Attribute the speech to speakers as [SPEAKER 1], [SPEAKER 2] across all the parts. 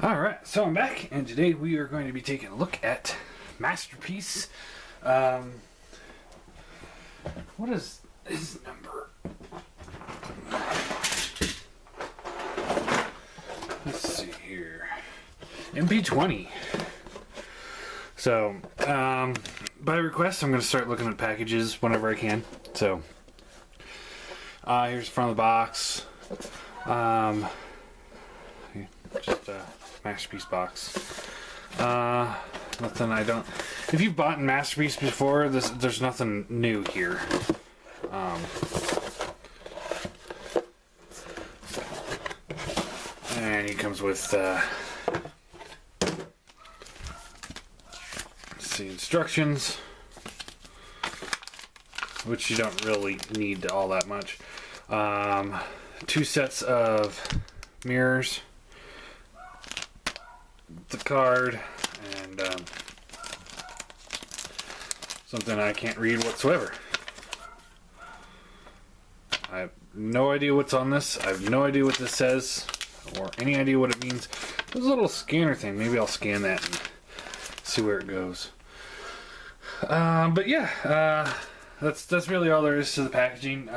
[SPEAKER 1] Alright, so I'm back, and today we are going to be taking a look at Masterpiece. What is his number? Let's see here. MP20. So, by request, I'm going to start looking at packages whenever I can. So, here's the front of the box. Just a Masterpiece box. Nothing I don't... If you've bought Masterpiece before, there's nothing new here. And he comes with, let's see, instructions, which you don't really need all that much. 2 sets of mirrors, the card, and something I can't read whatsoever. I have no idea what's on this. I have no idea what this says, or any idea what it means. There's a little scanner thing. Maybe I'll scan that and see where it goes. But yeah, that's really all there is to the packaging.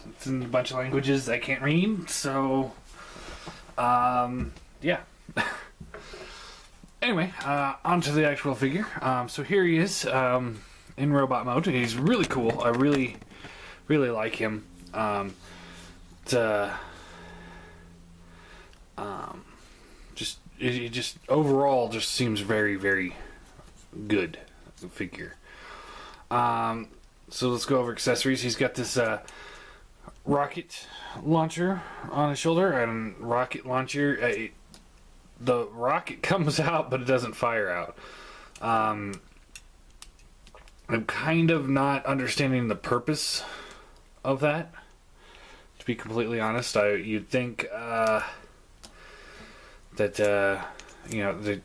[SPEAKER 1] It's in a bunch of languages I can't read, so yeah. Anyway, onto the actual figure. So here he is in robot mode. He's really cool. I really like him. Just overall just seems very good figure. So let's go over accessories. He's got this rocket launcher on his shoulder, and rocket launcher. The rocket comes out, but it doesn't fire out. I'm kind of not understanding the purpose of that, to be completely honest. You'd think that you know, they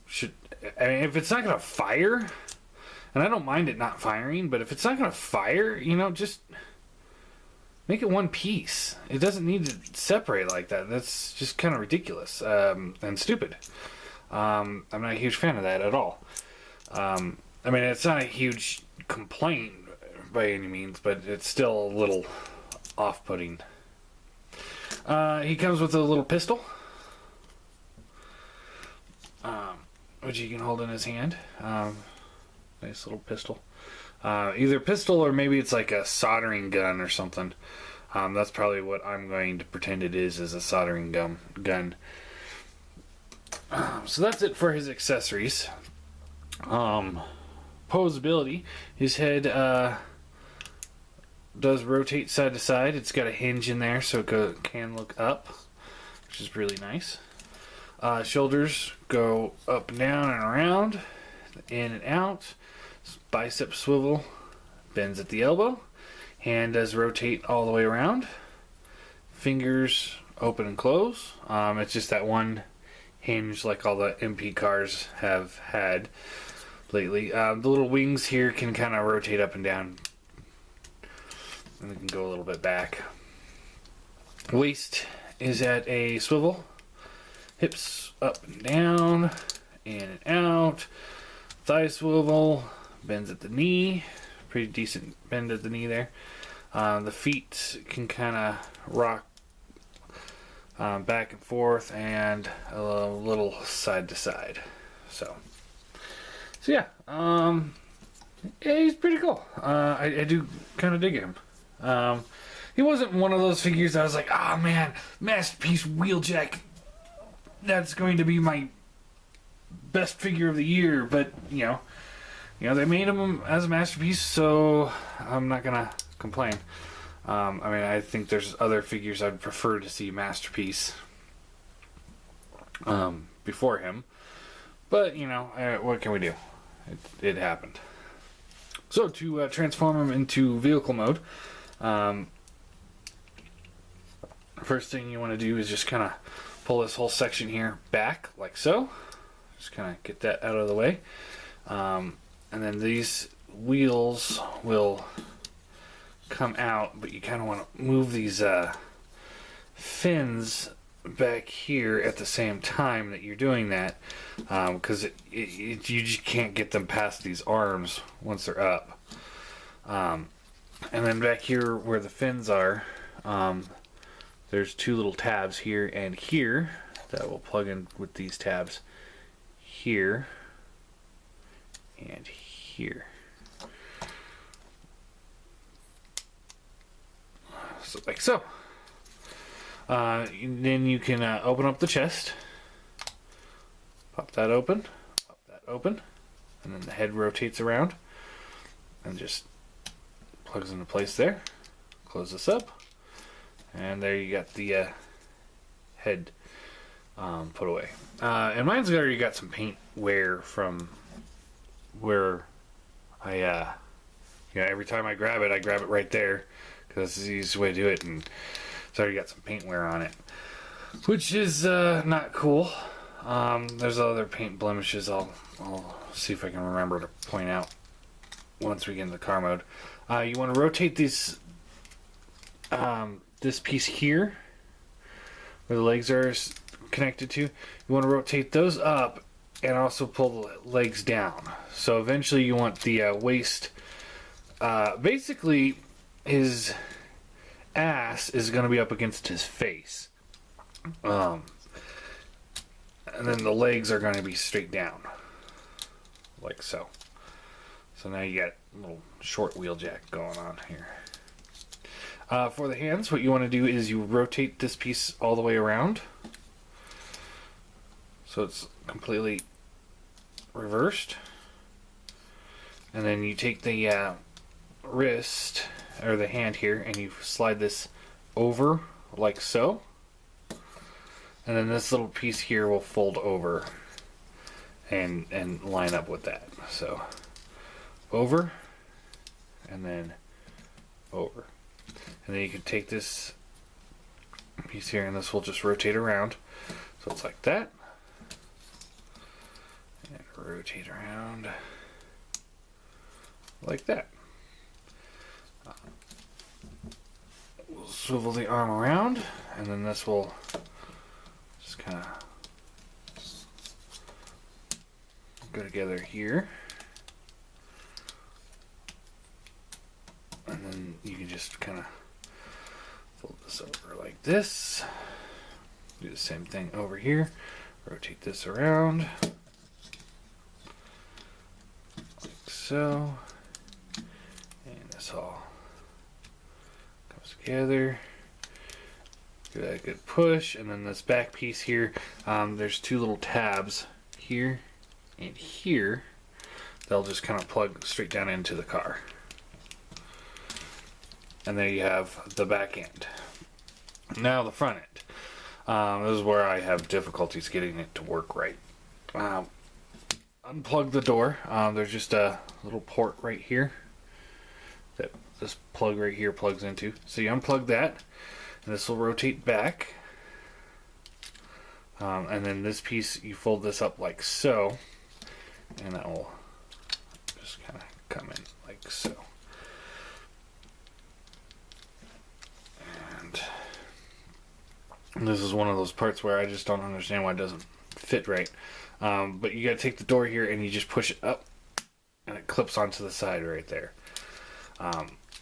[SPEAKER 1] should. I mean, if it's not going to fire, and I don't mind it not firing, but if it's not going to fire, you know, just make it one piece. It doesn't need to separate like that. That's just kind of ridiculous and stupid. I'm not a huge fan of that at all. I mean, it's not a huge complaint by any means, but it's still a little off-putting. He comes with a little pistol, which he can hold in his hand. Nice little pistol. Either pistol or maybe it's like a soldering gun or something. That's probably what I'm going to pretend it is a soldering gun. So that's it for his accessories. Posability. His head does rotate side to side. It's got a hinge in there so it can look up, which is really nice. Shoulders go up and down and around, in and out. Bicep swivel, bends at the elbow. Hand does rotate all the way around. Fingers open and close. It's just that one hinge like all the MP cars have had lately. The little wings here can kind of rotate up and down, and they can go a little bit back. Waist is at a swivel. Hips up and down, in and out. Thigh swivel. Bends at the knee, pretty decent bend at the knee there. The feet can kind of rock back and forth and a little side to side. So yeah, yeah, he's pretty cool. I do kind of dig him. He wasn't one of those figures I was like, oh man, Masterpiece Wheeljack, that's going to be my best figure of the year, but you know, they made him as a masterpiece, so I'm not gonna complain. I mean, I think there's other figures I'd prefer to see Masterpiece before him, but you know, what can we do? It happened. So to transform him into vehicle mode, first thing you want to do is just kind of pull this whole section here back, like so. Just kind of get that out of the way. And then these wheels will come out, but you kind of want to move these fins back here at the same time that you're doing that, because you just can't get them past these arms once they're up. And then back here where the fins are, there's two little tabs here and here that will plug in with these tabs here and here. So like so. Then you can open up the chest, pop that open, and then the head rotates around and just plugs into place there. Close this up, and there you got the head put away. And mine's already got some paint wear from where I, every time I grab it right there because it's the easiest way to do it, and it's already got some paint wear on it, which is not cool. There's other paint blemishes I'll see if I can remember to point out once we get into car mode. You want to rotate these this piece here where the legs are connected to. You want to rotate those up and also pull the legs down. So eventually you want the waist, basically his ass is going to be up against his face, and then the legs are going to be straight down like so. So now you got a little short Wheeljack going on here. For the hands, what you want to do is you rotate this piece all the way around so it's completely reversed, and then you take the wrist or the hand here and you slide this over like so, and then this little piece here will fold over and line up with that. So over and then over, and then you can take this piece here and this will just rotate around, so it's like that, and rotate around like that. We'll swivel the arm around, and then this will just kind of go together here, and then you can just kind of fold this over like this. Do the same thing over here. Rotate this around like so, and this all together. Give that a good push, and then this back piece here, there's two little tabs here and here. They'll just kind of plug straight down into the car, and there you have the back end. Now the front end. This is where I have difficulties getting it to work right. Unplug the door. There's just a little port right here that this plug right here plugs into. So you unplug that, and this will rotate back, and then this piece, you fold this up like so, and that will just kind of come in like so. And this is one of those parts where I just don't understand why it doesn't fit right. But you gotta take the door here and you just push it up, and it clips onto the side right there.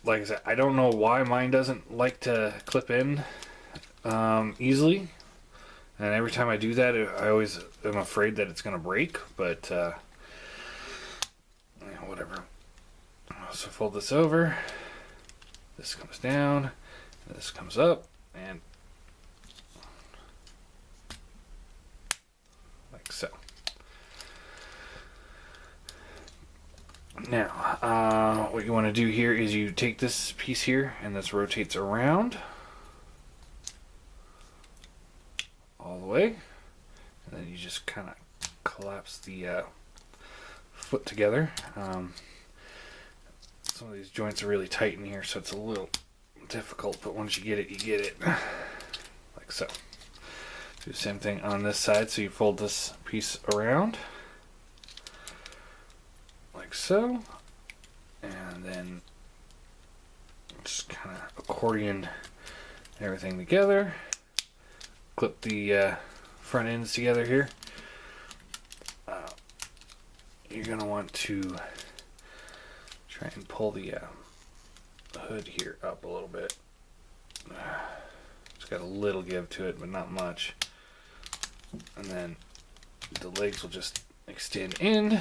[SPEAKER 1] Like I said, I don't know why mine doesn't like to clip in easily, and every time I do that, I always am afraid that it's going to break, but yeah, whatever. So fold this over, this comes down, this comes up, and like so. Now, what you want to do here is you take this piece here, and this rotates around all the way, and then you just kind of collapse the foot together. Some of these joints are really tight in here, so it's a little difficult, but once you get it, you get it. Like so. Do the same thing on this side, so you fold this piece around like so, and then just kind of accordion everything together clip the front ends together here. You're going to want to try and pull the hood here up a little bit. It's got a little give to it, but not much. And then the legs will just extend in.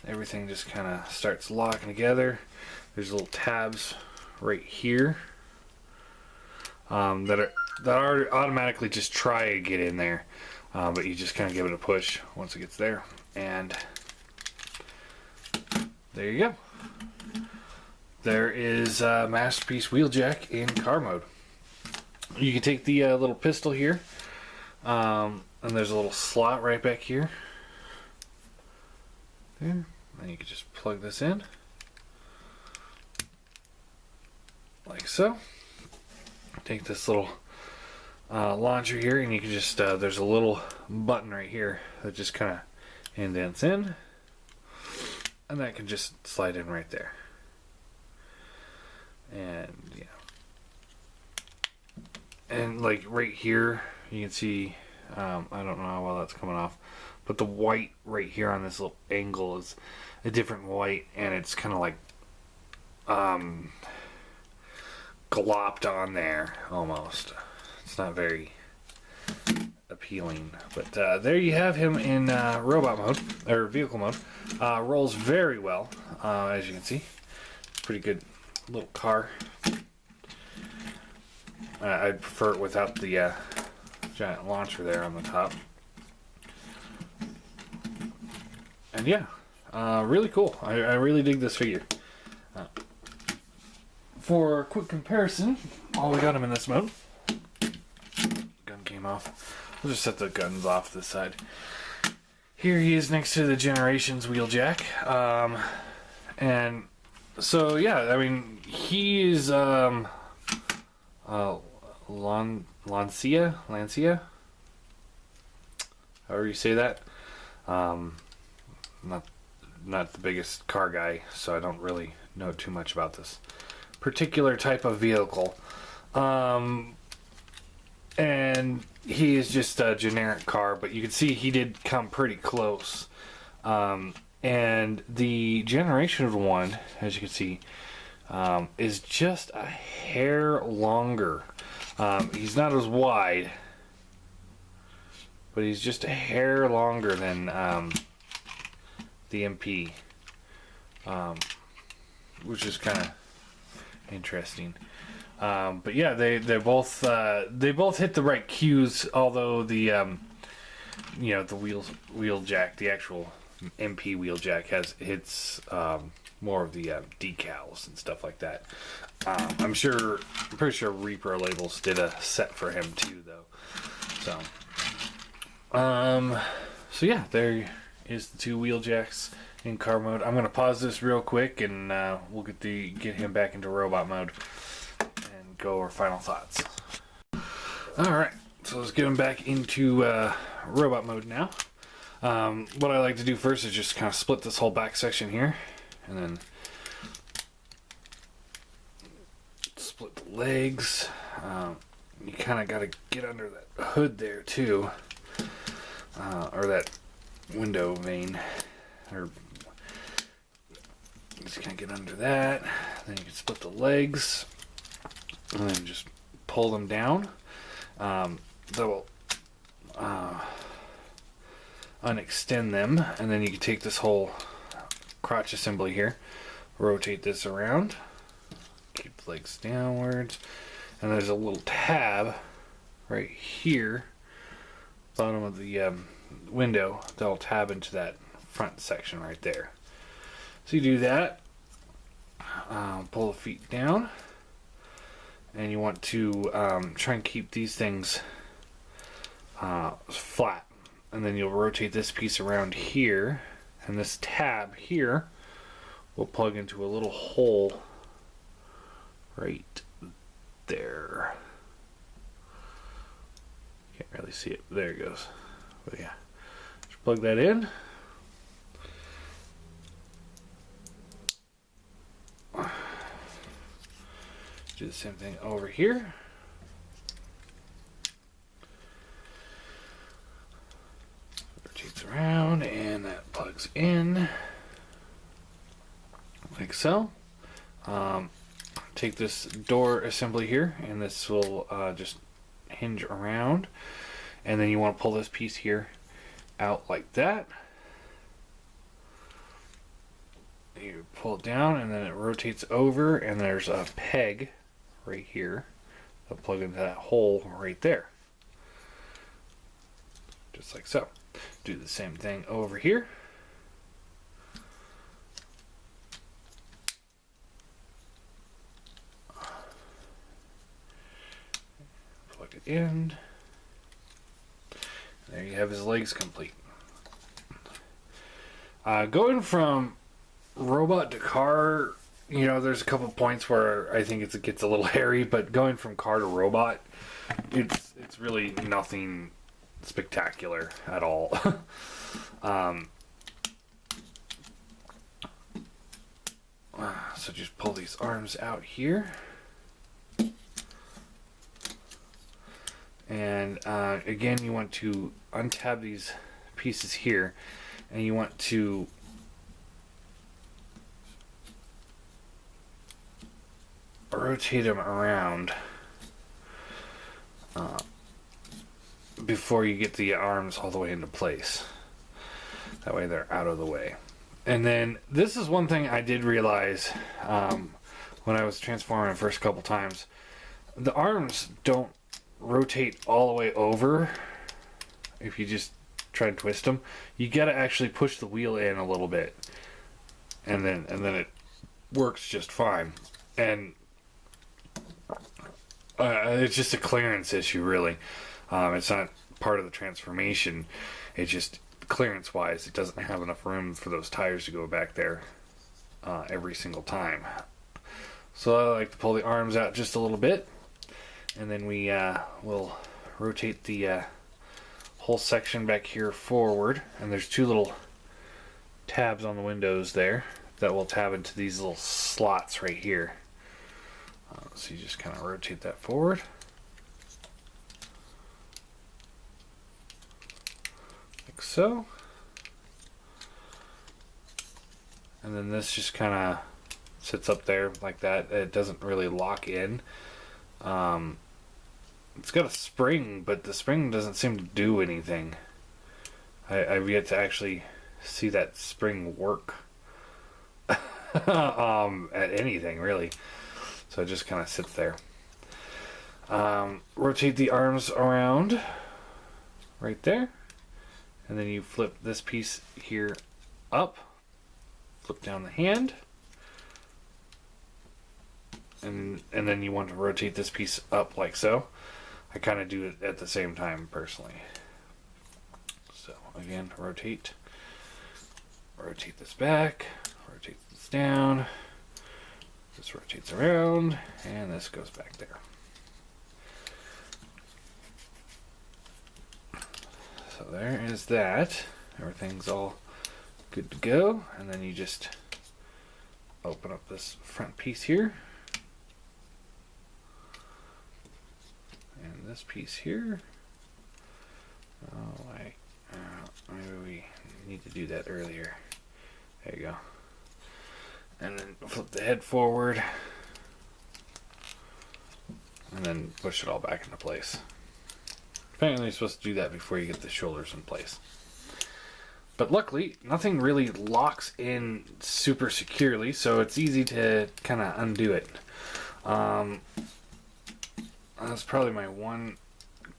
[SPEAKER 1] Everything just kind of starts locking together. There's little tabs right here that are automatically just try to get in there, but you just kind of give it a push once it gets there, and there you go. There is Masterpiece Wheeljack in car mode. You can take the little pistol here, and there's a little slot right back here. There. And you can just plug this in like so. Take this little launcher here, and you can just there's a little button right here that just kind of indents in, and that can just slide in right there. And yeah, and like right here you can see I don't know how well that's coming off, but the white right here on this little angle is a different white, and it's kind of like glopped on there almost. It's not very appealing, but there you have him in robot mode or vehicle mode. Rolls very well, as you can see. Pretty good little car. I'd prefer it without the giant launcher there on the top. And yeah, really cool. I really dig this figure. For a quick comparison, while we got him in this mode, gun came off. We'll just set the guns off this side. Here he is next to the Generations Wheeljack, and so yeah, I mean he is Lancia, however you say that. Not the biggest car guy, so I don't really know too much about this particular type of vehicle. And he is just a generic car, but you can see he did come pretty close. And the Generation one, as you can see, is just a hair longer. He's not as wide, but he's just a hair longer than the MP, which is kind of interesting. But yeah, they both hit the right cues. Although the you know, the Wheeljack, the actual MP Wheeljack hits more of the decals and stuff like that. I'm pretty sure Repro Labels did a set for him too, though. So yeah, there is the two Wheeljacks in car mode. I'm gonna pause this real quick, and we'll get him back into robot mode and go over final thoughts. All right, so let's get him back into robot mode now. What I like to do first is just kind of split this whole back section here, and then split the legs. You kind of got to get under that hood there too, or that window vane, or just kind of get under that. Then you can split the legs, and then just pull them down. That will unextend them, and then you can take this whole crotch assembly here, rotate this around, keep the legs downwards, and there's a little tab right here, bottom of the window, that'll tab into that front section right there. So you do that, pull the feet down, and you want to try and keep these things flat, and then you'll rotate this piece around here, and this tab here will plug into a little hole right there. Can't really see it. There it goes. But yeah, just plug that in. Do the same thing over here. like so. Take this door assembly here, and this will just hinge around, and then you want to pull this piece here out like that. You pull it down, and then it rotates over, and there's a peg right here that'll plug into that hole right there, just like so. Do the same thing over here. Plug it in. There you have his legs complete. Going from robot to car, you know, there's a couple points where I think it gets a little hairy, but going from car to robot, it's really nothing spectacular at all. So just pull these arms out here, and again, you want to untab these pieces here, and you want to rotate them around before you get the arms all the way into place. That way they're out of the way. And then this is one thing I did realize when I was transforming the first couple times. The arms don't rotate all the way over if you just try and twist them. You gotta actually push the wheel in a little bit, and then it works just fine. And it's just a clearance issue, really. It's not part of the transformation. It's just clearance wise, it doesn't have enough room for those tires to go back there every single time. So I like to pull the arms out just a little bit, and then we will rotate the whole section back here forward. And there's two little tabs on the windows there that will tab into these little slots right here. So you just kind of rotate that forward. Like so. And then this just kind of sits up there like that. It doesn't really lock in. It's got a spring, but the spring doesn't seem to do anything. I've yet to actually see that spring work at anything, really. So it just kind of sits there. Rotate the arms around right there, and then you flip this piece here up, flip down the hand, and then you want to rotate this piece up like so. I kind of do it at the same time personally. So again, rotate this back, rotate this down. This rotates around, and this goes back there. So there is that. Everything's all good to go. And then you just open up this front piece here. And this piece here. Oh, maybe we need to do that earlier. There you go. And then flip the head forward, and then push it all back into place. Apparently you're supposed to do that before you get the shoulders in place. But luckily, nothing really locks in super securely, so it's easy to kind of undo it. That's probably my one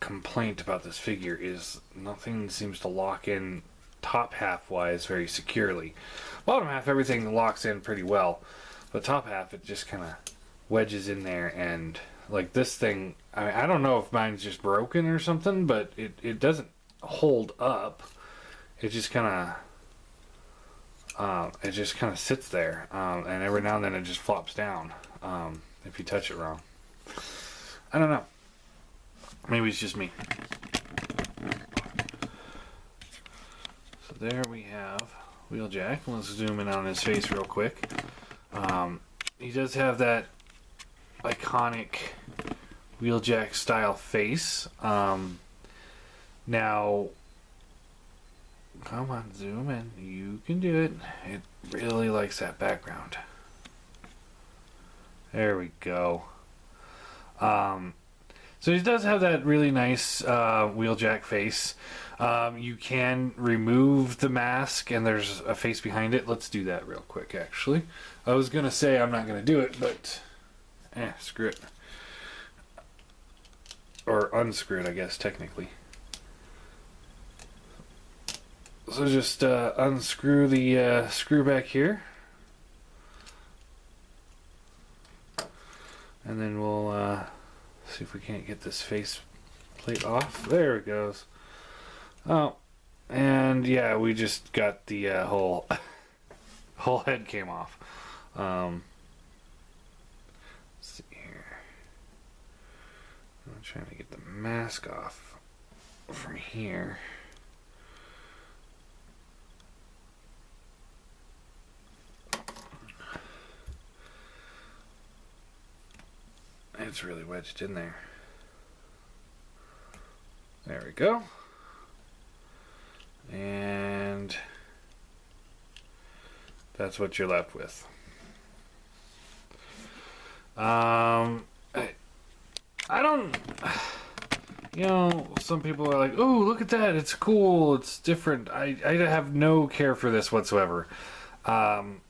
[SPEAKER 1] complaint about this figure, is nothing seems to lock in top half wise very securely. Bottom half, everything locks in pretty well, but top half, it just kind of wedges in there. And like this thing, I don't know if mine's just broken or something, but it doesn't hold up. It just kind of sits there, and every now and then it just flops down if you touch it wrong. I don't know. Maybe it's just me. So there we have Wheeljack. Let's zoom in on his face real quick. He does have that iconic Wheeljack style face. Now, come on, zoom in. You can do it. It really likes that background. There we go. So he does have that really nice Wheeljack face. You can remove the mask and there's a face behind it. Let's do that real quick, actually. I was going to say I'm not going to do it, but screw it. Or unscrew it, I guess, technically. So just unscrew the screw back here. And then we'll see if we can't get this face plate off. There it goes. Oh, and yeah, we just got the whole head came off. Let's see here. I'm trying to get the mask off from here. It's really wedged in there. There we go. And that's what you're left with. I don't, you know, some people are like, oh, look at that, it's cool, it's different. I have no care for this whatsoever. And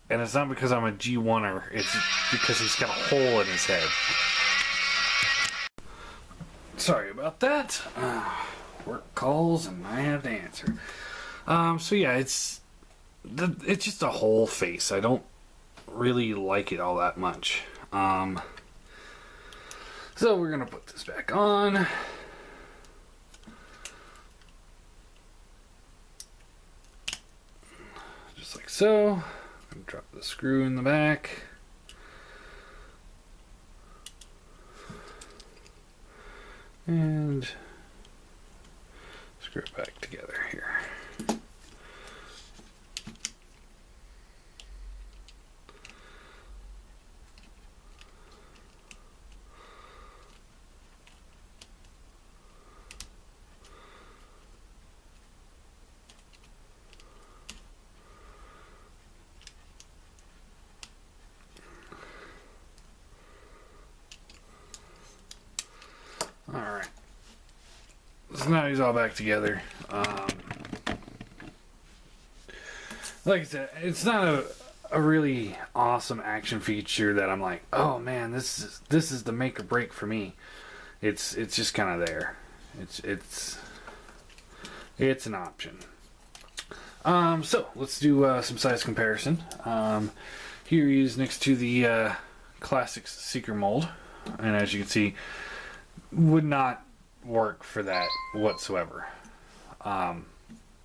[SPEAKER 1] it's not because I'm a G1er, it's because he's got a hole in his head. Sorry about that. Work calls and I have to answer. So yeah, it's just a whole face. I don't really like it all that much. So we're gonna put this back on. Just like so. Drop the screw in the back. And screw it back together here. Alright. So now he's all back together. Like I said, it's not a really awesome action feature that I'm like, oh man, this is the make or break for me. It's just kind of there. It's an option. So let's do some size comparison. Here he is next to the classic Seeker mold, and as you can see, would not work for that whatsoever. But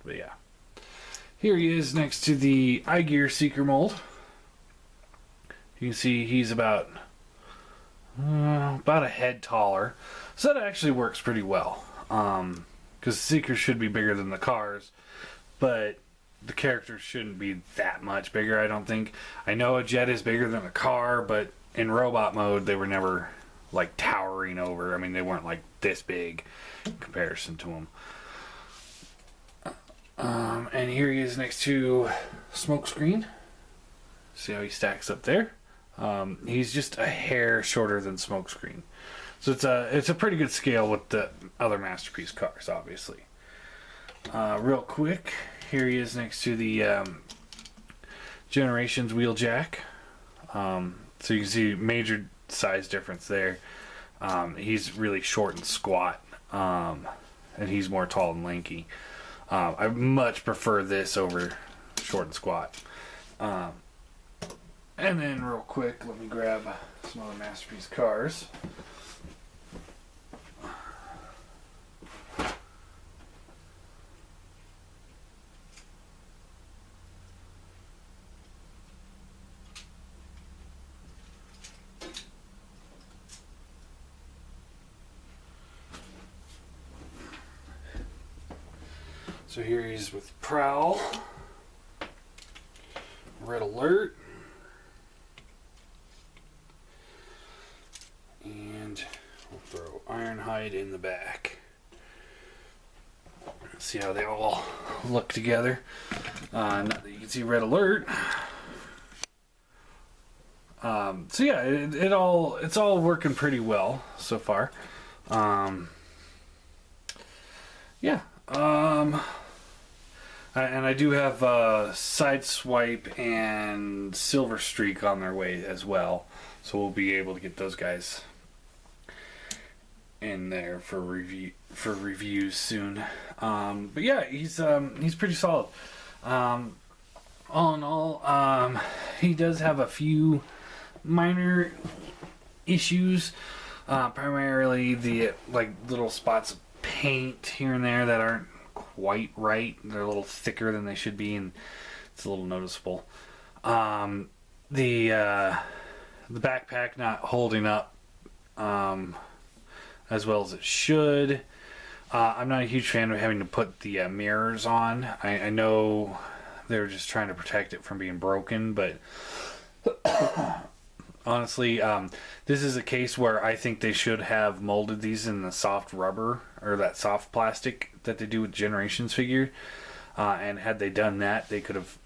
[SPEAKER 1] yeah. Here he is next to the iGear Seeker mold. You can see he's about a head taller. So that actually works pretty well. Because Seekers should be bigger than the cars, but the characters shouldn't be that much bigger, I don't think. I know a jet is bigger than a car, but in robot mode they were never like towering over. I mean, they weren't like this big in comparison to them. And here he is next to Smokescreen. See how he stacks up there? He's just a hair shorter than Smokescreen. So it's a pretty good scale with the other Masterpiece cars, obviously. Real quick, here he is next to the Generations Wheeljack. So you can see major size difference there. He's really short and squat, and he's more tall and lanky. I much prefer this over short and squat. And then real quick, let me grab some other Masterpiece cars. So here he's with Prowl, Red Alert, and we'll throw Ironhide in the back. See how they all look together. Now that you can see Red Alert, So yeah, it's all working pretty well so far. Yeah. And I do have Sideswipe and Silver Streak on their way as well, so we'll be able to get those guys in there for reviews soon. But yeah, he's pretty solid. All in all, he does have a few minor issues. Primarily the like little spots of paint here and there that aren't quite right. They're a little thicker than they should be, and it's a little noticeable. The backpack not holding up as well as it should. I'm not a huge fan of having to put the mirrors on. I know they're just trying to protect it from being broken, but honestly, this is a case where I think they should have molded these in the soft rubber or that soft plastic that they do with Generations figure. And had they done that, they could have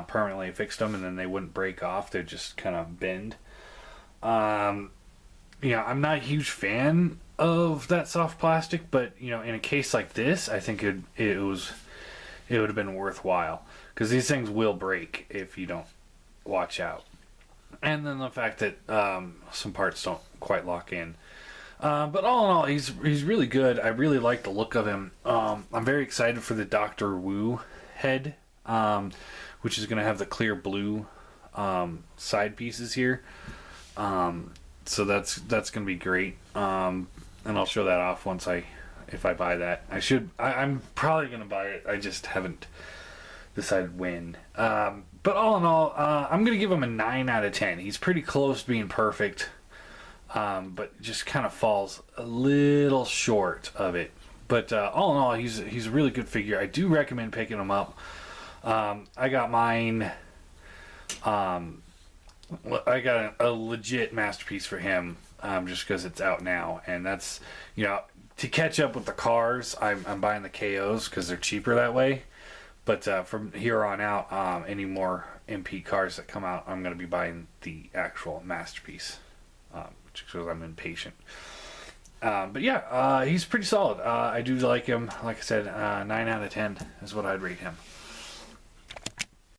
[SPEAKER 1] permanently fixed them, and then they wouldn't break off. They'd just kind of bend. I'm not a huge fan of that soft plastic, but in a case like this, I think it would have been worthwhile, because these things will break if you don't watch out. And then the fact that some parts don't quite lock in. But all in all, he's really good. I really like the look of him. I'm very excited for the Dr. Wu head, which is going to have the clear blue side pieces here. So that's going to be great. And I'll show that off if I buy that. I'm probably going to buy it. I just haven't decided when. But all in all, I'm going to give him a 9 out of 10. He's pretty close to being perfect, but just kind of falls a little short of it. But all in all, he's a really good figure. I do recommend picking him up. I got mine. I got a legit masterpiece for him, just because it's out now, and that's to catch up with the cars. I'm buying the KOs because they're cheaper that way. But from here on out, any more MP cars that come out, I'm going to be buying the actual masterpiece, because I'm impatient. But yeah, he's pretty solid. I do like him. Like I said, 9 out of 10 is what I'd rate him.